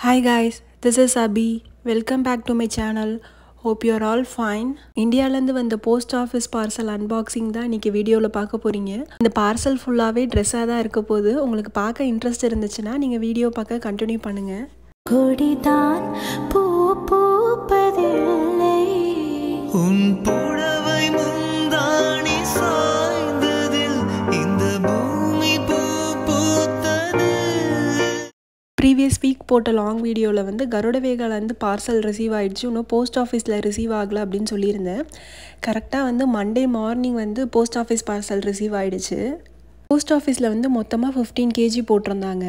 Hi guys, this is Abhi. Welcome back to my channel. Hope you are all fine. இந்தியாவிலேருந்து வந்த post office parcel unboxing தான் இன்றைக்கி வீடியோவில் பார்க்க போகிறீங்க. இந்த பார்சல் ஃபுல்லாகவே ட்ரெஸ்ஸாக தான் இருக்க போகுது. உங்களுக்கு பார்க்க இன்ட்ரெஸ்ட் இருந்துச்சுன்னா நீங்கள் வீடியோ பார்க்க கண்டினியூ பண்ணுங்கள். கொடிதான் பூ பூப்பதில்லை உன் புடவை முந்தாணி சாய்ந்ததில் இந்த பூமி பூ பூத்தது. ப்ரீவியஸ் வீக் போட்ட லாங் வீடியோவில் வந்து கருடவேகாலேருந்து பார்சல் ரிசீவ் ஆகிடுச்சு, இன்னும் போஸ்ட் ஆஃபீஸில் ரிசீவ் ஆகலை அப்படின்னு சொல்லியிருந்தேன். கரெக்டாக வந்து மண்டே மார்னிங் வந்து போஸ்ட் ஆஃபீஸ் பார்சல் ரிசீவ் ஆகிடுச்சு. போஸ்ட் ஆஃபீஸில் வந்து மொத்தமாக 15 kg போட்டிருந்தாங்க.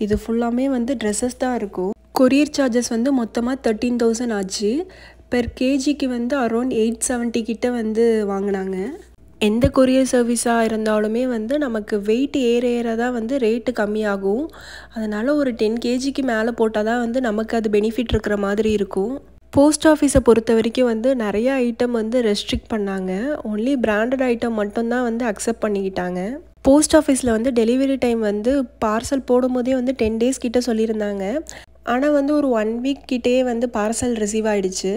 இது ஃபுல்லாமே வந்து ட்ரெஸ்ஸஸ் தான் இருக்கும். கொரியர் சார்ஜஸ் வந்து மொத்தமாக 13,000 ஆச்சு. பெர் கேஜிக்கு வந்து அரௌண்ட் 870 கிட்ட வந்து வாங்கினாங்க. எந்த கொரியர் சர்வீஸாக இருந்தாலுமே வந்து நமக்கு வெயிட் ஏற தான் வந்து ரேட்டு கம்மியாகும். அதனால் ஒரு 10 kgக்கு மேலே போட்டால் தான் வந்து நமக்கு அது பெனிஃபிட் இருக்கிற மாதிரி இருக்கும். போஸ்ட் ஆஃபீஸை பொறுத்த வரைக்கும் வந்து நிறைய ஐட்டம் வந்து ரெஸ்ட்ரிக்ட் பண்ணாங்க. ஒன்லி பிராண்டட் ஐட்டம் மட்டும்தான் வந்து அக்செப்ட் பண்ணிக்கிட்டாங்க. போஸ்ட் ஆஃபீஸில் வந்து டெலிவரி டைம் வந்து பார்சல் போடும்போதே வந்து 10 days கிட்ட சொல்லியிருந்தாங்க. ஆனால் வந்து ஒரு 1 week கிட்டே வந்து பார்சல் ரிசீவ் ஆகிடுச்சு.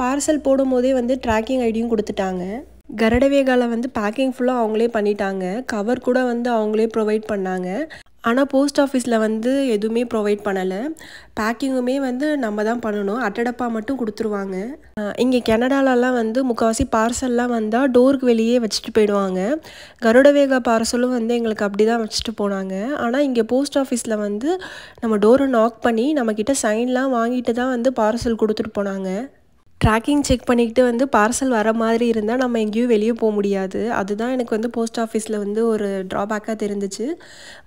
பார்சல் போடும்போதே வந்து ட்ராக்கிங் ஐடியும் கொடுத்துட்டாங்க. கருடவேகாவில் வந்து பேக்கிங் ஃபுல்லாக அவங்களே பண்ணிட்டாங்க. கவர் கூட வந்து அவங்களே ப்ரொவைட் பண்ணாங்க. ஆனால் போஸ்ட் ஆஃபீஸில் வந்து எதுவுமே ப்ரொவைட் பண்ணலை. பேக்கிங்குமே வந்து நம்ம தான் பண்ணணும். அட்டடப்பா மட்டும் கொடுத்துருவாங்க. இங்கே கனடாலலாம் வந்து முக்கால்வாசி பார்சல்லாம் வந்தால் டோருக்கு வெளியே வச்சுட்டு போயிடுவாங்க. கருடவேகா பார்சலும் வந்து எங்களுக்கு அப்படி தான் வச்சுட்டு போனாங்க. ஆனால் இங்கே போஸ்ட் ஆஃபீஸில் வந்து நம்ம டோரை நாக் பண்ணி நம்மக்கிட்ட சைன்லாம் வாங்கிட்டு தான் வந்து பார்சல் கொடுத்துட்டு போனாங்க. ட்ராக்கிங் செக் பண்ணிக்கிட்டு வந்து பார்சல் வர மாதிரி இருந்தால் நம்ம எங்கேயும் வெளியே போக முடியாது. அதுதான் எனக்கு வந்து போஸ்ட் ஆஃபீஸில் வந்து ஒரு ட்ராபேக்காக தெரிஞ்சிச்சு.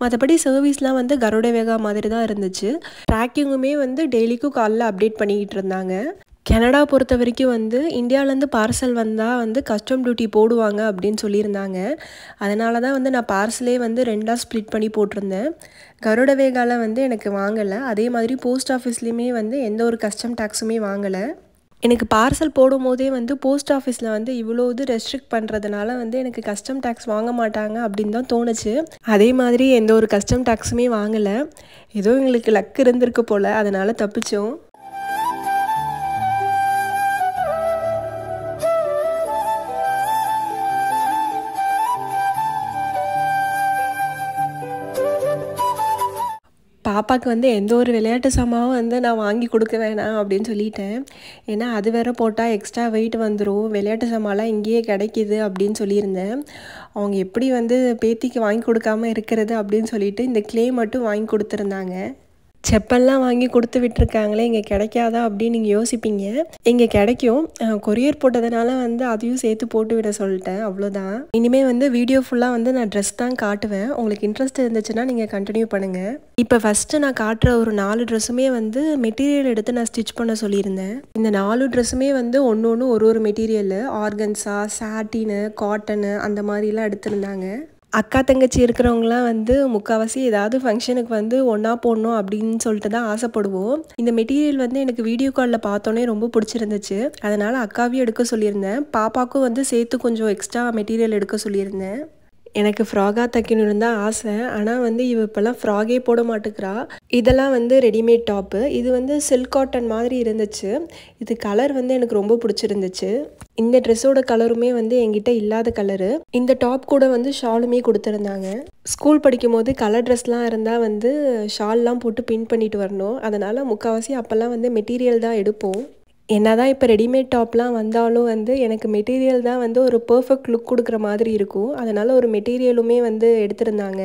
மற்றபடி சர்வீஸ்லாம் வந்து கருடவேகா மாதிரி தான் இருந்துச்சு. ட்ராக்கிங்குமே வந்து டெய்லிக்கும் காலைல அப்டேட் பண்ணிக்கிட்டு இருந்தாங்க. கனடா பொறுத்த வரைக்கும் வந்து இந்தியாவிலேருந்து பார்சல் வந்தால் வந்து கஸ்டம் டியூட்டி போடுவாங்க அப்படின்னு சொல்லியிருந்தாங்க. அதனால தான் வந்து நான் பார்சலே வந்து 2ஆக ஸ்ப்ளிட் பண்ணி போட்டிருந்தேன். கருடவேகாவில் வந்து எனக்கு வாங்கலை. அதே மாதிரி போஸ்ட் ஆஃபீஸ்லேயுமே வந்து எந்த ஒரு கஸ்டம் டேக்ஸுமே வாங்கலை. எனக்கு பார்சல் போடும்போதே வந்து போஸ்ட் ஆஃபீஸில் வந்து இவ்வளோ இது ரெஸ்ட்ரிக்ட் பண்ணுறதுனால வந்து எனக்கு கஸ்டம் டேக்ஸ் வாங்க மாட்டாங்க அப்படின்னு தான் தோணுச்சு. அதே மாதிரி எந்த ஒரு கஸ்டம் டேக்ஸுமே வாங்கலை. ஏதோ எங்களுக்கு லக் இருந்திருக்கு போல், அதனால் தப்பிச்சோம். பாப்பாவுக்கு வந்து எந்த ஒரு விளையாட்டு சாமாவும் வந்து நான் வாங்கி கொடுக்க வேணாம் அப்படின்னு சொல்லிட்டேன். ஏன்னா அது வேறு போட்டால் எக்ஸ்ட்ரா வெயிட் வந்துடும். விளையாட்டு சாமான்லாம் இங்கேயே கிடைக்கிது அப்படின்னு சொல்லியிருந்தேன். அவங்க எப்படி வந்து பேத்திக்கு வாங்கி கொடுக்காம இருக்கிறது அப்படின்னு சொல்லிட்டு இந்த க்ளே மட்டும் வாங்கி கொடுத்துருந்தாங்க. செப்பல்லாம் வாங்கி கொடுத்து விட்டுருக்காங்களே, இங்கே கிடைக்காதா அப்படின்னு நீங்கள் யோசிப்பீங்க. இங்கே கிடைக்கும். கொரியர் போட்டதுனால வந்து அதையும் சேர்த்து போட்டு விட சொல்லிட்டேன், அவ்வளோதான். இனிமேல் வந்து வீடியோ ஃபுல்லாக வந்து நான் ட்ரெஸ் தான் காட்டுவேன். உங்களுக்கு இன்ட்ரெஸ்ட் இருந்துச்சுன்னா நீங்கள் கண்டினியூ பண்ணுங்கள். இப்போ ஃபஸ்ட்டு நான் காட்டுற ஒரு 4 ட்ரெஸ்ஸுமே வந்து மெட்டீரியல் எடுத்து நான் ஸ்டிச் பண்ண சொல்லியிருந்தேன். இந்த 4 ட்ரெஸ்ஸுமே வந்து ஒன்று ஒரு மெட்டீரியல், ஆர்கன்ஸா, சாட்டினு, காட்டனு அந்த மாதிரிலாம் எடுத்திருந்தாங்க. அக்கா தங்கச்சி இருக்கிறவங்களாம் வந்து முக்கால்வாசி ஏதாவது ஃபங்க்ஷனுக்கு வந்து ஒன்றா போடணும் அப்படின்னு சொல்லிட்டு தான் ஆசைப்படுவோம். இந்த மெட்டீரியல் வந்து எனக்கு வீடியோ காலில் பார்த்தோன்னே ரொம்ப பிடிச்சிருந்துச்சு. அதனால் அக்காவையும் எடுக்க சொல்லியிருந்தேன். பாப்பாவுக்கும் வந்து சேர்த்து கொஞ்சம் எக்ஸ்ட்ரா மெட்டீரியல் எடுக்க சொல்லியிருந்தேன். எனக்கு ஃப்ராகாக தைக்கணுன்னு தான் ஆசை. ஆனால் வந்து இவ இப்போல்லாம் ஃப்ராகே போட மாட்டேங்கிறா. இதெல்லாம் வந்து ரெடிமேட் டாப்பு. இது வந்து சில்க் காட்டன் மாதிரி இருந்துச்சு. இது கலர் வந்து எனக்கு ரொம்ப பிடிச்சிருந்துச்சு. இந்த ட்ரெஸ்ஸோட கலருமே வந்து என்கிட்ட இல்லாத கலரு. இந்த டாப் கூட வந்து ஷாலுமே கொடுத்துருந்தாங்க. ஸ்கூல் படிக்கும் போது கலர் ட்ரெஸ்லாம் இருந்தால் வந்து ஷால்லாம் போட்டு பின் பண்ணிட்டு வரணும். அதனால் முக்கால்வாசி அப்போல்லாம் வந்து மெட்டீரியல் தான் எடுப்போம். என்ன தான் இப்போ ரெடிமேட் டாப்லாம் வந்தாலும் வந்து எனக்கு மெட்டீரியல் தான் வந்து ஒரு பர்ஃபெக்ட் லுக் கொடுக்குற மாதிரி இருக்கும். அதனால் ஒரு மெட்டீரியலுமே வந்து எடுத்திருந்தாங்க.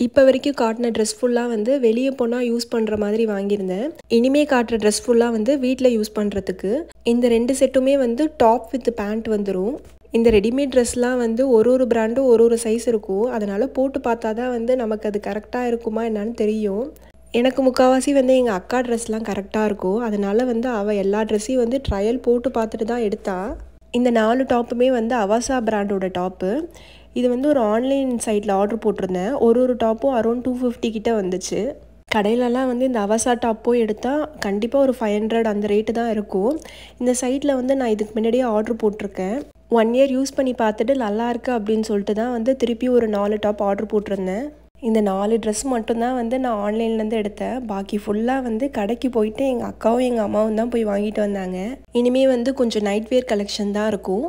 இப்போ வரைக்கும் காட்டின ட்ரெஸ் ஃபுல்லாக வந்து வெளியே போனால் யூஸ் பண்ணுற மாதிரி வாங்கியிருந்தேன். இனிமே காட்டுற ட்ரெஸ் ஃபுல்லாக வந்து வீட்டில் யூஸ் பண்ணுறதுக்கு. இந்த 2 செட்டுமே வந்து டாப் வித் பேண்ட் வந்துடும். இந்த ரெடிமேட் ட்ரெஸ்லாம் வந்து ஒரு பிராண்டும் ஒரு சைஸ் இருக்கும். அதனால் போட்டு பார்த்தா தான் வந்து நமக்கு அது கரெக்டாக இருக்குமா என்னான்னு தெரியும். எனக்கு முக்கால்வாசி வந்து எங்கள் அக்கா ட்ரெஸ்லாம் கரெக்டாக இருக்கும். அதனால் வந்து அவள் எல்லா ட்ரெஸ்ஸையும் வந்து ட்ரையல் போட்டு பார்த்துட்டு தான் எடுத்தா. இந்த 4 டாப்புமே வந்து அவாசா பிராண்டோட டாப்பு. இது வந்து ஒரு ஆன்லைன் சைட்டில் ஆர்டர் போட்டிருந்தேன். ஒரு டாப்பும் அரௌண்ட் 250 கிட்ட வந்துச்சு. கடையிலலாம் வந்து இந்த அவாசா டாப்போ எடுத்தால் கண்டிப்பாக ஒரு 500 அந்த ரேட்டு தான் இருக்கும். இந்த சைட்டில் வந்து நான் இதுக்கு முன்னாடியே ஆர்டர் போட்டிருக்கேன். 1 year யூஸ் பண்ணி பார்த்துட்டு நல்லா இருக்குது அப்படின்னு சொல்லிட்டு தான் வந்து திருப்பி ஒரு 4 டாப் ஆர்டர் போட்டிருந்தேன். இந்த 4 ட்ரெஸ் மட்டும்தான் வந்து நான் ஆன்லைன்லேருந்து எடுத்தேன். பாக்கி ஃபுல்லாக வந்து கடைக்கு போயிட்டு எங்கள் அக்காவும் எங்கள் அம்மாவும் தான் போய் வாங்கிட்டு வந்தாங்க. இனிமேல் வந்து கொஞ்சம் நைட் வேர் கலெக்ஷன் தான் இருக்கும்.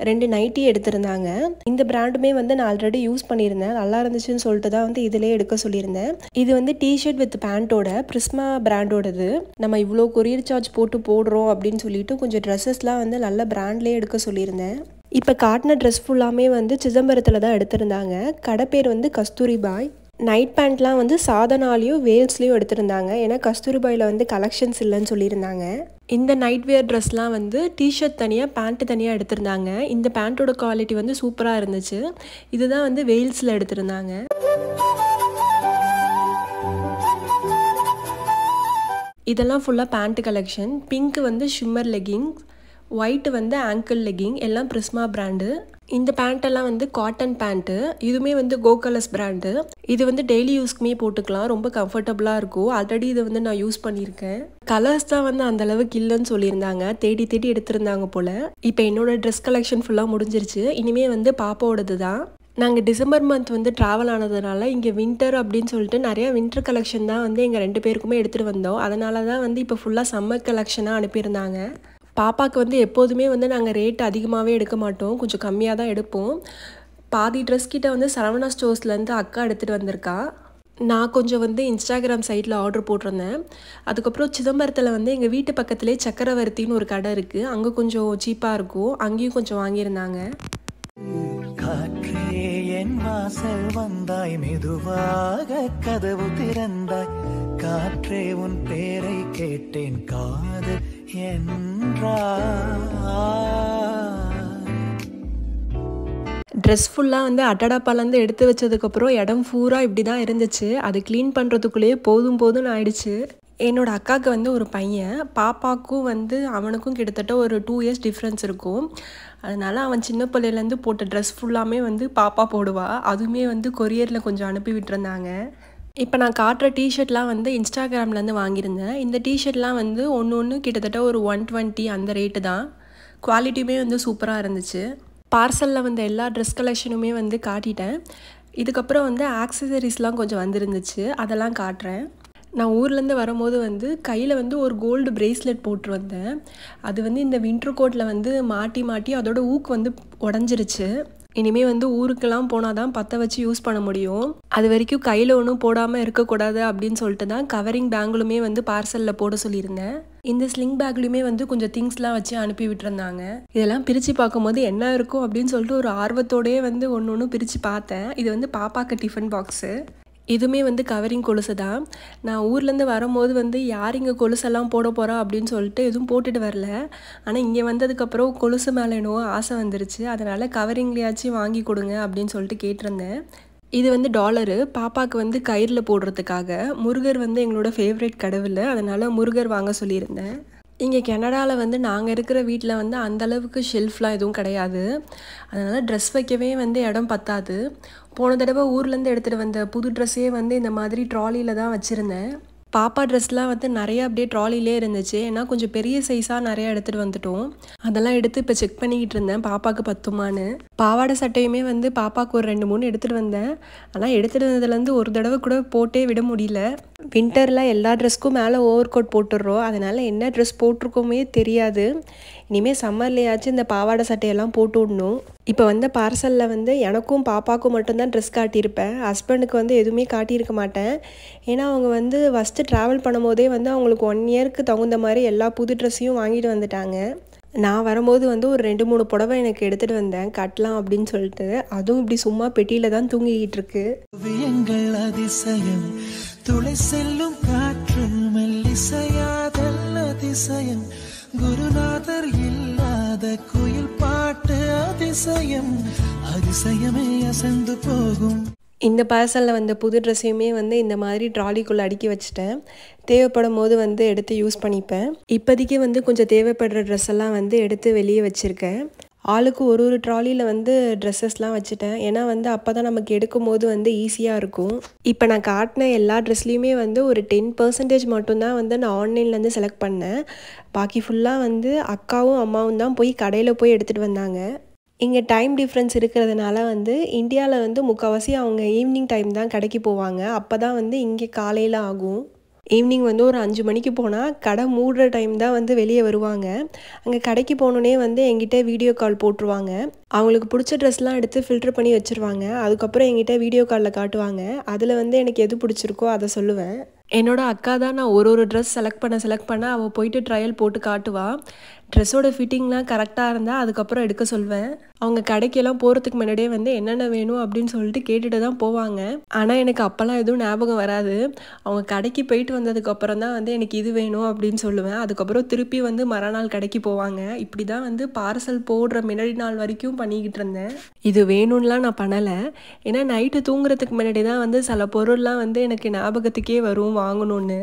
2 நைட்டி எடுத்திருந்தாங்க. இந்த பிராண்டுமே வந்து நான் ஆல்ரெடி யூஸ் பண்ணியிருந்தேன். நல்லா இருந்துச்சுன்னு சொல்லிட்டு தான் வந்து இதிலே எடுக்க சொல்லியிருந்தேன். இது வந்து டிஷர்ட் வித் பேண்ட்டோட பிரிஸ்மா பிராண்டோடது. நம்ம இவ்வளோ கொரியர் சார்ஜ் போட்டு போடுறோம் அப்படின்னு சொல்லிட்டு கொஞ்சம் ட்ரெஸ்ஸஸ்லாம் வந்து நல்ல பிராண்ட்லேயே எடுக்க சொல்லியிருந்தேன். இப்போ காட்டின ட்ரெஸ் ஃபுல்லாமே வந்து சிதம்பரத்தில் தான் எடுத்திருந்தாங்க. கடை பேர் வந்து கஸ்தூரிபாய். நைட் பேண்ட்லாம் வந்து சாதனாலையும் வேல்ஸ்லேயும் எடுத்திருந்தாங்க. ஏன்னா கஸ்தூரிபாயில் வந்து கலெக்ஷன்ஸ் இல்லைன்னு சொல்லியிருந்தாங்க. இந்த நைட் வேர் ட்ரெஸ்லாம் வந்து டிஷர்ட் தனியாக பேண்ட்டு தனியாக எடுத்திருந்தாங்க. இந்த பேண்ட்டோட குவாலிட்டி வந்து சூப்பராக இருந்துச்சு. இதுதான் வந்து வேல்ஸில் எடுத்திருந்தாங்க. இதெல்லாம் ஃபுல்லாக பேண்ட்டு கலெக்ஷன். பிங்க் வந்து ஷிம்மர் லெகிங்ஸ், ஒயிட் வந்து ஆங்கிள் லெகிங், எல்லாம் பிரிஸ்மா பிராண்டு. இந்த பேண்ட்டெல்லாம் வந்து காட்டன் பேண்ட்டு. இதுவுமே வந்து கோகலஸ் பிராண்டு. இது வந்து டெய்லி யூஸ்க்குமே போட்டுக்கலாம். ரொம்ப கம்ஃபர்டபுளாக இருக்கும். ஆல்ரெடி இதை வந்து நான் யூஸ் பண்ணியிருக்கேன். கலர்ஸ் தான் வந்து அந்தளவுக்கு இல்லைன்னு சொல்லியிருந்தாங்க. தேடி தேடி எடுத்திருந்தாங்க போல். இப்போ என்னோடய ட்ரெஸ் கலெக்ஷன் ஃபுல்லாக முடிஞ்சிருச்சு. இனிமேல் வந்து பாப்பாவோடது தான். நாங்கள் டிசம்பர் மந்த் வந்து ட்ராவல் ஆனதுனால இங்கே வின்டர் அப்படின்னு சொல்லிட்டு நிறையா வின்டர் கலெக்ஷன் தான் வந்து எங்கள் 2 பேருக்குமே எடுத்துகிட்டு வந்தோம். அதனால தான் வந்து இப்போ ஃபுல்லாக சம்மர் கலெக்ஷனாக அனுப்பியிருந்தாங்க. பாப்பாவுக்கு வந்து எப்போதுமே வந்து நாங்கள் ரேட் அதிகமாகவே எடுக்க மாட்டோம். கொஞ்சம் கம்மியாக தான் எடுப்போம். பாதி ட்ரெஸ் கிட்ட வந்து சரவணா ஸ்டோர்ஸ்லேருந்து அக்கா எடுத்துகிட்டு வந்திருக்கா. நான் கொஞ்சம் வந்து இன்ஸ்டாகிராம் சைட்டில் ஆர்டர் போட்டிருந்தேன். அதுக்கப்புறம் சிதம்பரத்தில் வந்து எங்கள் வீட்டு பக்கத்துலேயே சக்கரவர்த்தின்னு ஒரு கடை இருக்குது. அங்கே கொஞ்சம் சீப்பாக இருக்கும். அங்கேயும் கொஞ்சம் வாங்கியிருந்தாங்க. காற்றே என் வாசல் வந்தாய், மெதுவாக கதவு திறந்தாய், காற்றே உன் பேரை கேட்டேன், காது ட்ரெஸ் ஃபுல்லாக வந்து அட்டடாப்பாலேருந்து எடுத்து வச்சதுக்கப்புறம் இடம் பூரா இப்படி தான் இருந்துச்சு. அது க்ளீன் பண்ணுறதுக்குள்ளேயே போதும்னு ஆயிடுச்சு. என்னோடய அக்காவுக்கு வந்து ஒரு பையன். பாப்பாவுக்கும் வந்து அவனுக்கும் கிட்டத்தட்ட ஒரு 2 இயர்ஸ் டிஃப்ரென்ஸ் இருக்கும். அதனால் அவன் சின்ன பிள்ளையிலேருந்து போட்ட ட்ரெஸ் ஃபுல்லாமே வந்து பாப்பா போடுவா. அதுவுமே வந்து கொரியரில் கொஞ்சம் அனுப்பி விட்டுருந்தாங்க. இப்போ நான் காட்டுற டிஷர்ட்லாம் வந்து இன்ஸ்டாகிராம்லேருந்து வாங்கியிருந்தேன். இந்த டிஷர்ட்லாம் வந்து ஒன்று கிட்டத்தட்ட ஒரு 120 அந்த ரேட்டு தான். குவாலிட்டியுமே வந்து சூப்பராக இருந்துச்சு. பார்சலில் வந்து எல்லா ட்ரெஸ் கலெக்ஷனுமே வந்து காட்டிட்டேன். இதுக்கப்புறம் வந்து ஆக்சசரிஸ்லாம் கொஞ்சம் வந்துருந்துச்சு. அதெல்லாம் காட்டுறேன். நான் ஊர்லேருந்து வரும்போது வந்து கையில் வந்து ஒரு கோல்டு பிரேஸ்லெட் போட்டு வந்தேன். அது வந்து இந்த வின்டர் கோட்டில் வந்து மாட்டி அதோட ஊக்கு வந்து உடஞ்சிருச்சு. இனிமேல் வந்து ஊருக்கெல்லாம் போனால் தான் பற்ற வச்சு யூஸ் பண்ண முடியும். அது வரைக்கும் கையில் ஒன்றும் போடாமல் இருக்கக்கூடாது அப்படின்னு சொல்லிட்டு தான் கவரிங் பேங்குலுமே வந்து பார்சலில் போட சொல்லியிருந்தேன். இந்த ஸ்லிங் பேக்லையுமே வந்து கொஞ்சம் திங்ஸ்லாம் வச்சு அனுப்பி விட்டுருந்தாங்க. இதெல்லாம் பிரித்து பார்க்கும்போது என்ன இருக்கும் அப்படின்னு சொல்லிட்டு ஒரு ஆர்வத்தோடையே வந்து ஒன்று பிரித்து பார்த்தேன். இது வந்து பாப்பாக்கு டிஃபன் பாக்ஸு. இதுவுமே வந்து கவரிங் கொலுசு தான். நான் ஊர்லேருந்து வரும்போது வந்து யார் இங்கே கொலுசெல்லாம் போட போகிறா அப்படின்னு சொல்லிட்டு எதுவும் போட்டுட்டு வரல. ஆனால் இங்கே வந்ததுக்கப்புறம் கொலுசு மேலே என்னவோ ஆசை வந்துருச்சு. அதனால் கவரிங்லேயாச்சும் வாங்கி கொடுங்க அப்படின்னு சொல்லிட்டு கேட்டிருந்தேன். இது வந்து டாலரு. பாப்பாவுக்கு வந்து கயிறில் போடுறதுக்காக. முருகர் வந்து எங்களோட ஃபேவரட் கடவுள். அதனால் முருகர் வாங்க சொல்லியிருந்தேன். இங்கே கனடாவில் வந்து நாங்கள் இருக்கிற வீட்டில் வந்து அந்தளவுக்கு ஷெல்ஃப்லாம் எதுவும் கிடையாது. அதனால் ட்ரெஸ் வைக்கவே வந்து இடம் பத்தாது. போன தடவை ஊர்லேருந்து எடுத்துகிட்டு வந்த புது ட்ரெஸ்ஸே வந்து இந்த மாதிரி ட்ராலியில் தான் வச்சுருந்தேன். பாப்பா ட்ரெஸ்லாம் வந்து நிறையா அப்படியே ட்ராலிலே இருந்துச்சு. ஏன்னா கொஞ்சம் பெரிய சைஸாக நிறையா எடுத்துகிட்டு வந்துட்டோம். அதெல்லாம் எடுத்து இப்போ செக் பண்ணிக்கிட்டு இருந்தேன் பாப்பாவுக்கு பத்துமான்னு. பாவாடை சட்டையுமே வந்து பாப்பாவுக்கு ஒரு 2-3 எடுத்துகிட்டு வந்தேன். ஆனால் எடுத்துகிட்டு வந்ததுலேருந்து ஒரு தடவை கூட போட்டே விட முடியல. வின்டரில் எல்லா ட்ரெஸ்க்கும் மேலே ஓவர் கோட் போட்டுடுறோம். அதனால் என்ன ட்ரெஸ் போட்டிருக்கோமே தெரியாது. இனிமேல் சம்மர்லேயாச்சும் இந்த பாவாடை சட்டையெல்லாம் போட்டு விடணும். இப்போ வந்த பார்சலில் வந்து எனக்கும் பாப்பாவுக்கும் மட்டும்தான் ட்ரெஸ் காட்டியிருப்பேன். ஹஸ்பண்டுக்கு வந்து எதுவுமே காட்டியிருக்க மாட்டேன். ஏன்னா அவங்க வந்து ஃபஸ்ட்டு ட்ராவல் பண்ணும்போதே வந்து அவங்களுக்கு 1 இயருக்கு தகுந்த மாதிரி எல்லா புது ட்ரெஸ்ஸையும் வாங்கிட்டு வந்துட்டாங்க. நான் வரும்போது வந்து ஒரு 2-3 புடவை எனக்கு எடுத்துகிட்டு வந்தேன் கட்டலாம் அப்படின்னு சொல்லிட்டு. அதுவும் இப்படி சும்மா பெட்டியில் தான் தூங்கிக்கிட்டு இருக்கு. அதிசயம் துளை செல்லும் காற்று மெல்லிசையாதல் அதிசயம், குருநாதர் இல்லாத குயில் பாட்டு அதிசயம், அதிசயமே அசந்து போகும். இந்த பார்சலில் வந்த புது ட்ரெஸ்ஸையுமே வந்து இந்த மாதிரி ட்ராலிக்குள்ளே அடுக்கி வச்சுட்டேன். தேவைப்படும் போது வந்து எடுத்து யூஸ் பண்ணிப்பேன். இப்போதைக்கு வந்து கொஞ்சம் தேவைப்படுற ட்ரெஸ் எல்லாம் வந்து எடுத்து வெளியே வச்சுருக்கேன். ஆளுக்கு ஒரு ட்ராலியில் வந்து ட்ரெஸ்ஸஸ்லாம் வச்சுட்டேன். ஏன்னா வந்து அப்போ தான் நமக்கு எடுக்கும் போது வந்து ஈஸியாக இருக்கும். இப்போ நான் காட்டின எல்லா ட்ரெஸ்லேயுமே வந்து ஒரு 10% மட்டும்தான் வந்து நான் ஆன்லைன்லேருந்து செலக்ட் பண்ணேன். பாக்கி ஃபுல்லாக வந்து அக்காவும் அம்மாவும் தான் போய் கடையில் போய் எடுத்துகிட்டு வந்தாங்க. இங்கே டைம் டிஃப்ரென்ஸ் இருக்கிறதுனால வந்து இந்தியாவில் வந்து முக்கால்வாசி அவங்க ஈவினிங் டைம் தான் கடைக்கு போவாங்க. அப்போ தான் வந்து இங்கே காலையில் ஆகும். ஈவினிங் வந்து ஒரு 5 மணிக்கு போனால் கடை மூடுற டைம் தான் வந்து வெளியே வருவாங்க. அங்கே கடைக்கு போனோடனே வந்து என்கிட்ட வீடியோ கால் போட்டுருவாங்க. அவங்களுக்கு பிடிச்ச ட்ரெஸ்லாம் எடுத்து ஃபில்டர் பண்ணி வச்சுருவாங்க. அதுக்கப்புறம் என்கிட்ட வீடியோ காலில் காட்டுவாங்க. அதில் வந்து எனக்கு எது பிடிச்சிருக்கோ அதை சொல்லுவேன். என்னோட அக்கா தான் நான் ஒரு ட்ரெஸ் செலக்ட் பண்ண அவள் போயிட்டு ட்ரையல் போட்டு காட்டுவா. ட்ரெஸ்ஸோட ஃபிட்டிங்லாம் கரெக்டாக இருந்தால் அதுக்கப்புறம் எடுக்க சொல்வேன். அவங்க கடைக்கெல்லாம் போகிறதுக்கு முன்னாடியே வந்து என்னென்ன வேணும் அப்படின்னு சொல்லிட்டு கேட்டுட்டு தான் போவாங்க. ஆனால் எனக்கு அப்போல்லாம் எதுவும் ஞாபகம் வராது. அவங்க கடைக்கு போயிட்டு வந்ததுக்கப்புறம் தான் வந்து எனக்கு இது வேணும் அப்படின்னு சொல்லுவேன். அதுக்கப்புறம் திருப்பி வந்து மறுநாள் கடைக்கு போவாங்க. இப்படி தான் வந்து பார்சல் போடுற முன்னாடி நாள் வரைக்கும் பண்ணிக்கிட்டு இருந்தேன். இது வேணும்லாம் நான் பண்ணலை. ஏன்னா நைட்டு தூங்குறதுக்கு முன்னாடி தான் வந்து சில பொருள்லாம் வந்து எனக்கு ஞாபகத்துக்கே வரும் வாங்கணும்னு.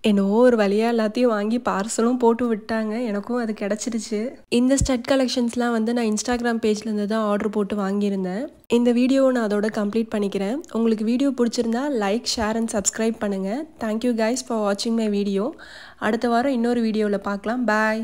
என்னவோ ஒரு வழியாக எல்லாத்தையும் வாங்கி பார்சலும் போட்டு விட்டாங்க. எனக்கும் அது கிடச்சிருச்சு. இந்த ஸ்டட் கலெக்ஷன்ஸ்லாம் வந்து நான் இன்ஸ்டாகிராம் பேஜ்லேருந்து தான் ஆர்டர் போட்டு வாங்கியிருந்தேன். இந்த வீடியோவை நான் அதோட கம்ப்ளீட் பண்ணிக்கிறேன். உங்களுக்கு வீடியோ பிடிச்சிருந்தா லைக், ஷேர் அண்ட் சப்ஸ்கிரைப் பண்ணுங்கள். தேங்க்யூ கைஸ் ஃபார் வாட்சிங் மை வீடியோ. அடுத்த வாரம் இன்னொரு வீடியோவில் பார்க்கலாம். பாய்.